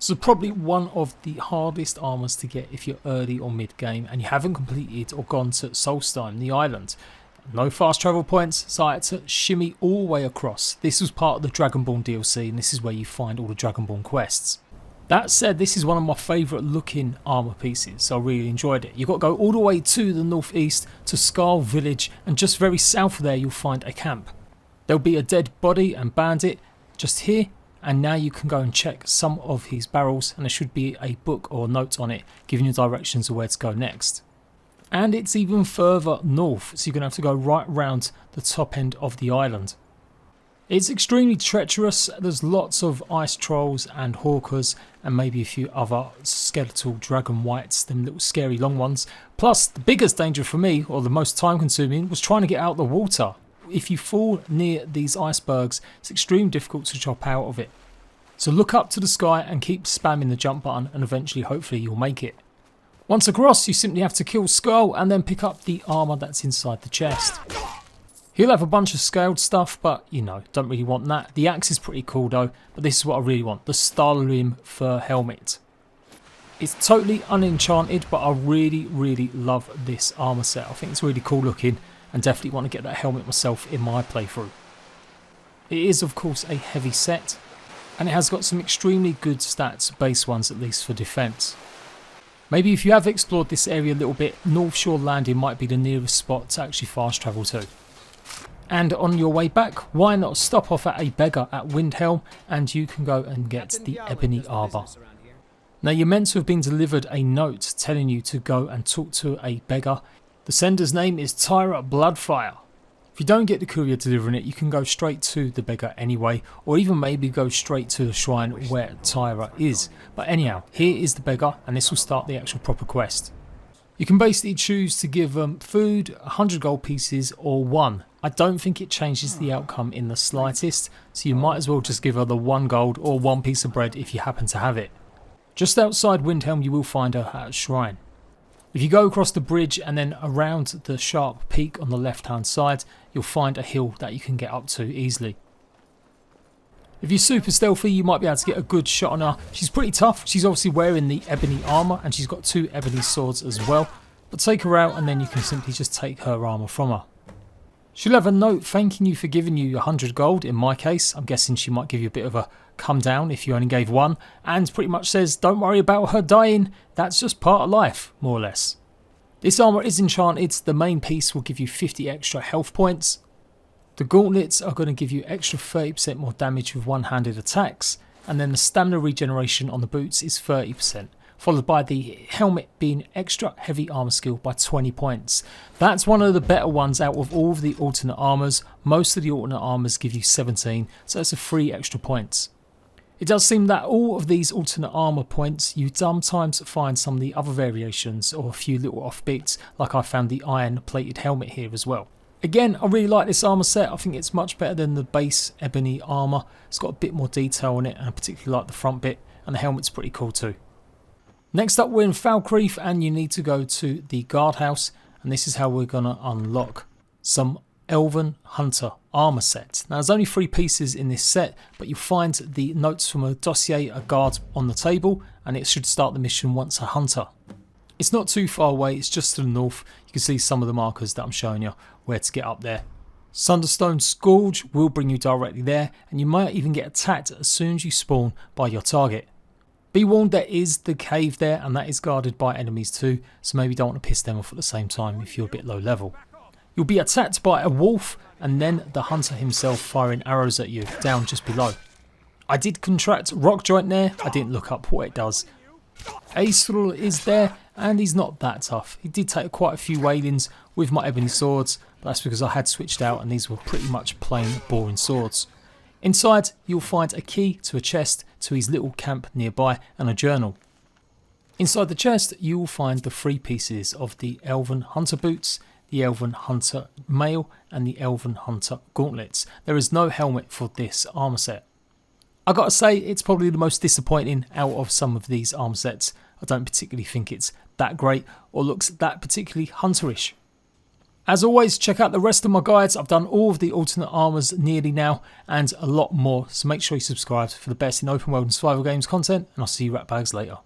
So probably one of the hardest armours to get if you're early or mid game and you haven't completed or gone to Stalhrim, the island. No fast travel points, so I had to shimmy all the way across. This was part of the Dragonborn DLC and this is where you find all the Dragonborn quests. That said, this is one of my favourite looking armour pieces, so I really enjoyed it. You've got to go all the way to the northeast to Skull Village, and just very south of there you'll find a camp. There'll be a dead body and bandit just here, and now you can go and check some of his barrels, and there should be a book or note on it giving you directions of where to go next. And it's even further north, so you're going to have to go right round the top end of the island. It's extremely treacherous. There's lots of ice trolls and hawkers and maybe a few other skeletal dragon wights, them little scary long ones. Plus the biggest danger for me, or the most time consuming, was trying to get out the water. If you fall near these icebergs, it's extremely difficult to chop out of it. So look up to the sky and keep spamming the jump button, and eventually hopefully you'll make it. Once across, you simply have to kill Skull and then pick up the armour that's inside the chest. He'll have a bunch of scaled stuff, but you know, don't really want that. The axe is pretty cool though, but this is what I really want, the Stalhrim fur helmet. It's totally unenchanted, but I really love this armour set. I think it's really cool looking and definitely want to get that helmet myself in my playthrough. It is of course a heavy set, and it has got some extremely good stats, base ones at least, for defence. Maybe if you have explored this area a little bit, North Shore Landing might be the nearest spot to actually fast travel to. And on your way back, why not stop off at a beggar at Windhelm and you can go and get the Ebony Arbor. Now you're meant to have been delivered a note telling you to go and talk to a beggar. The sender's name is Tyra Bloodfire. If you don't get the courier delivering it, you can go straight to the beggar anyway, or even maybe go straight to the shrine where Tyra is. But anyhow, here is the beggar and this will start the actual proper quest. You can basically choose to give them food, 100 gold pieces or 1. I don't think it changes the outcome in the slightest, so you might as well just give her the 1 gold or 1 piece of bread if you happen to have it. Just outside Windhelm you will find her at a shrine. If you go across the bridge and then around the sharp peak on the left hand side, you'll find a hill that you can get up to easily. If you're super stealthy, you might be able to get a good shot on her. She's pretty tough. She's obviously wearing the ebony armour and she's got 2 ebony swords as well. But take her out and then you can simply just take her armour from her. She'll have a note thanking you for giving you 100 gold. In my case, I'm guessing she might give you a bit of a come down if you only gave 1. And pretty much says, don't worry about her dying. That's just part of life, more or less. This armour is enchanted. The main piece will give you 50 extra health points. The gauntlets are going to give you extra 30% more damage with one-handed attacks, and then the stamina regeneration on the boots is 30%, followed by the helmet being extra heavy armour skill by 20 points. That's one of the better ones out of all of the alternate armours. Most of the alternate armours give you 17, so that's a 3 extra points. It does seem that all of these alternate armour points, you sometimes find some of the other variations or a few little offbeats, like I found the iron plated helmet here as well. Again, I really like this armour set. I think it's much better than the base ebony armour. It's got a bit more detail on it and I particularly like the front bit, and the helmet's pretty cool too. Next up we're in Falkreath and you need to go to the guardhouse, and this is how we're going to unlock some Elven Hunter armour set. Now there's only 3 pieces in this set, but you'll find the notes from a dossier, a guard on the table, and it should start the mission once a hunter. It's not too far away, it's just to the north. You can see some of the markers that I'm showing you where to get up there. Sunderstone Scourge will bring you directly there, and you might even get attacked as soon as you spawn by your target. Be warned, there is the cave there and that is guarded by enemies too, so maybe don't want to piss them off at the same time if you're a bit low level. You'll be attacked by a wolf and then the hunter himself firing arrows at you down just below. I did contract rock joint there, I didn't look up what it does. Aesril is there and he's not that tough. He did take quite a few wailings with my ebony swords, but that's because I had switched out and these were pretty much plain boring swords. Inside you'll find a key to a chest to his little camp nearby and a journal. Inside the chest you will find the 3 pieces of the Elven Hunter boots, the Elven Hunter mail and the Elven Hunter gauntlets. There is no helmet for this armour set. I gotta say, it's probably the most disappointing out of some of these armour sets. I don't particularly think it's that great or looks that particularly hunterish. As always, check out the rest of my guides. I've done all of the alternate armours nearly now and a lot more, so make sure you subscribe for the best in open world and survival games content, and I'll see you rat bags later.